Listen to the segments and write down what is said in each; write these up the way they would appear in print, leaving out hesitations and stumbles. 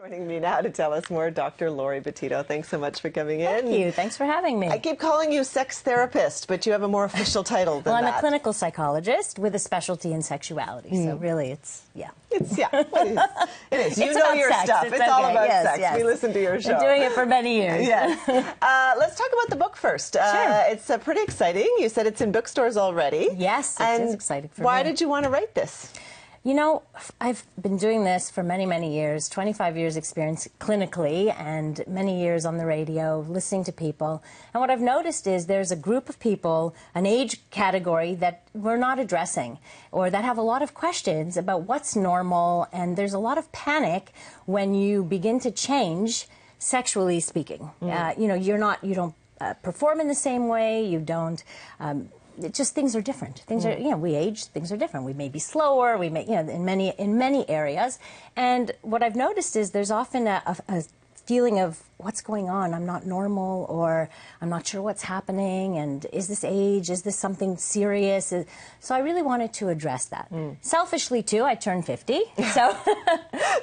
Joining me now to tell us more, Dr. Laurie Betito. Thanks so much for coming in. Thank you. Thanks for having me. I keep calling you sex therapist, but you have a more official title than that. Well, I'm a clinical psychologist with a specialty in sexuality, so really it's, yeah. It is. You It's know about your sex. stuff. It's all about Yes, sex. yes. We listen to your show. Been doing it for many years. Yes. Let's talk about the book first. Sure. It's pretty exciting. You said it's in bookstores already. Yes, it is exciting for me. Why did you want to write this? You know, I've been doing this for many, many years, 25 years experience clinically and many years on the radio, listening to people. And what I've noticed is there's a group of people, an age category that we're not addressing or that have a lot of questions about what's normal. And there's a lot of panic when you begin to change, sexually speaking. You know, you don't perform in the same way, you don't... just things are different. Things are, you know, we age, things are different. We may be slower, we may, you know, in many areas. And what I've noticed is there's often a feeling of what's going on, I'm not normal, or I'm not sure what's happening, and is this age, is this something serious? So I really wanted to address that. Selfishly too, I turned 50, so...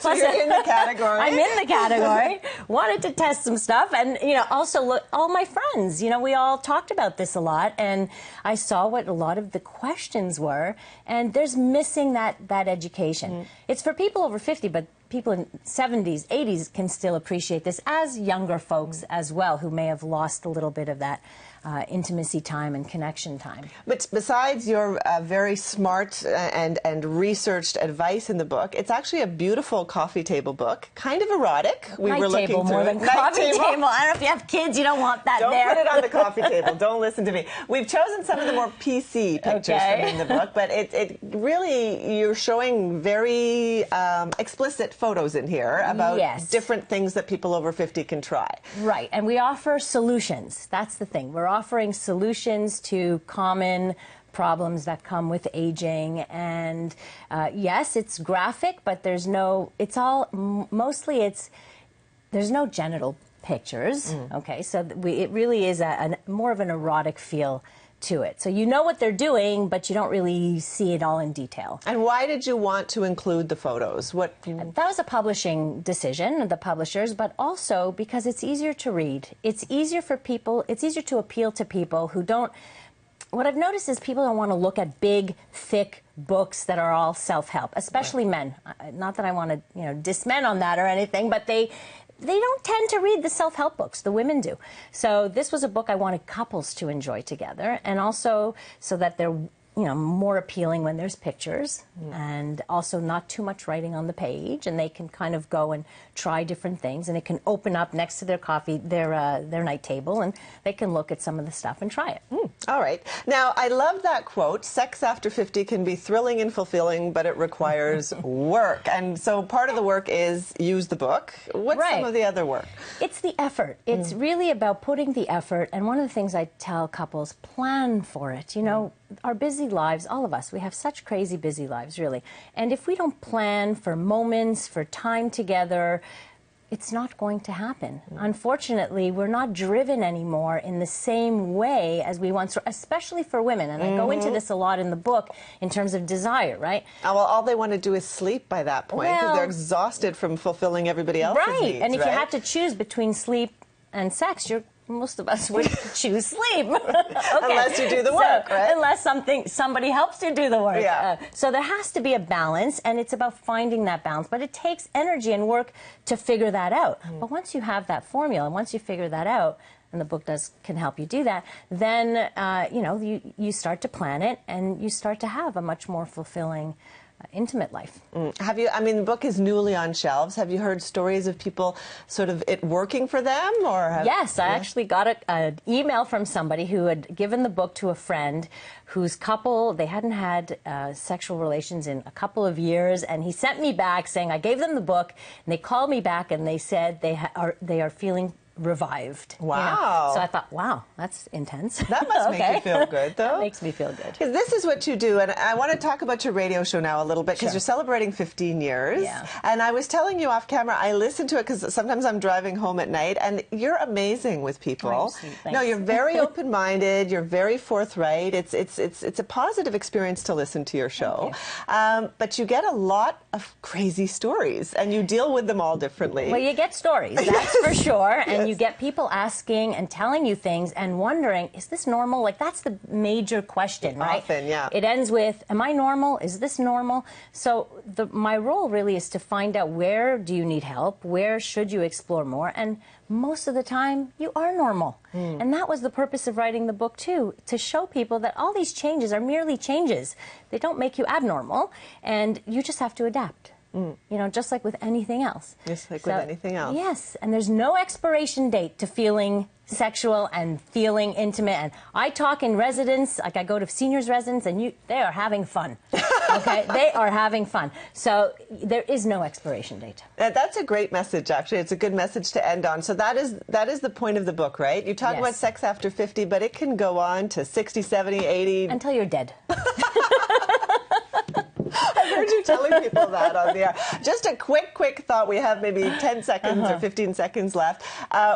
So you're in the category. I'm in the category. Wanted to test some stuff, and, you know, also look, all my friends, you know, we all talked about this a lot, and I saw what a lot of the questions were, and there's missing that education. It's for people over 50, but people in 70s, 80s can still appreciate this, as younger folks as well, who may have lost a little bit of that intimacy time and connection time. But besides your very smart and researched advice in the book, it's actually a beautiful coffee table book, kind of erotic. We were looking through more than coffee table. I don't know if you have kids, you don't want that there. Don't put it on the coffee table. Don't listen to me. We've chosen some of the more PC pictures from in the book, but it really, you're showing very explicit photos in here about different things that people over 50 can try. Right, and we offer solutions. That's the thing. We're offering solutions to common problems that come with aging, and yes, it's graphic, but there's no, it's all, mostly there's no genital pictures, okay, so it really is more of an erotic feel to it. So you know what they're doing, but you don't really see it all in detail. And why did you want to include the photos? That was a publishing decision of the publishers, but also because it's easier to read. It's easier for people, it's easier to appeal to people who don't... What I've noticed is people don't want to look at big, thick books that are all self-help, especially men. Not that I want to, you know, diss men on that or anything, but they don't tend to read the self-help books. The women do. So this was a book I wanted couples to enjoy together, and also so that they're, you know, more appealing when there's pictures, and also not too much writing on the page, and they can kind of go and try different things, and it can open up next to their coffee, their night table, and they can look at some of the stuff and try it. All right. Now, I love that quote, sex after 50 can be thrilling and fulfilling, but it requires work. And so part of the work is use the book. What's some of the other work? It's the effort. It's really about putting the effort, and one of the things I tell couples, plan for it. You know, our busy lives, all of us, we have such crazy busy lives, really. And if we don't plan for moments, for time together, it's not going to happen. Unfortunately, we're not driven anymore in the same way as we once were, especially for women. And I go into this a lot in the book in terms of desire, right? Well, all they want to do is sleep by that point, because they're exhausted from fulfilling everybody else's needs, and if you had to choose between sleep and sex, most of us would choose sleep. Unless you do the work, right? Unless somebody helps you do the work. So there has to be a balance, and it's about finding that balance. But it takes energy and work to figure that out. But once you have that formula, and once you figure that out, and the book can help you do that, then you know, you start to plan it, and you start to have a much more fulfilling intimate life. Have you, I mean, the book is newly on shelves. Have you heard stories of people sort of it working for them? Or yes, I actually got an email from somebody who had given the book to a friend whose couple, they hadn't had sexual relations in a couple of years, and he sent me back saying, I gave them the book, and they called me back and they said they are feeling revived. Wow. So I thought, wow, that's intense. That must make you feel good, though. That makes me feel good. Because this is what you do, and I want to talk about your radio show now a little bit, because you're celebrating 15 years. Yeah. And I was telling you off camera, I listen to it because sometimes I'm driving home at night, and you're amazing with people. Oh, sweet. Thanks. No, you're very open-minded. You're very forthright. It's a positive experience to listen to your show. But you get a lot of crazy stories, and you deal with them all differently. Well, you get stories, that's for sure, and you get people asking and telling you things and wondering, is this normal? Like, that's the major question, right? Often, yeah. It ends with, am I normal? Is this normal? So my role really is to find out, where do you need help? Where should you explore more? And most of the time, you are normal. And that was the purpose of writing the book, too, to show people that all these changes are merely changes. They don't make you abnormal, and you just have to adapt. You know, just like with anything else. Just like with anything else. Yes, and there's no expiration date to feeling sexual and feeling intimate. And I talk in residence, like I go to seniors' residence, and they are having fun. Okay, they are having fun. So there is no expiration date. That's a great message, actually. It's a good message to end on. So that is the point of the book, right? You talk about sex after 50, but it can go on to 60, 70, 80. Until you're dead. I've heard you telling people that on the air. Just a quick thought. We have maybe 10 seconds or 15 seconds left.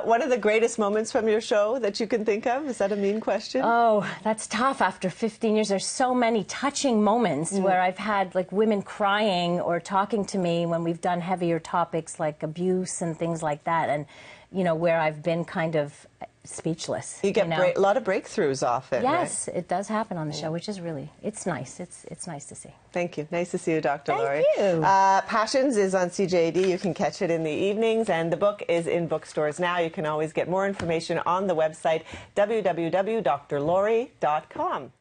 One of the greatest moments from your show that you can think of? Is that a mean question? Oh, that's tough after 15 years. There's so many touching moments where I've had like women crying or talking to me when we've done heavier topics like abuse and things like that, and you know, where I've been kind of speechless. You get a lot of breakthroughs often. Yes, right? It does happen on the show, which is really, it's nice. It's nice to see. Thank you. Nice to see you, Dr. Laurie. Thank you. Passions is on CJAD. You can catch it in the evenings, and the book is in bookstores now. You can always get more information on the website, www.drlaurie.com.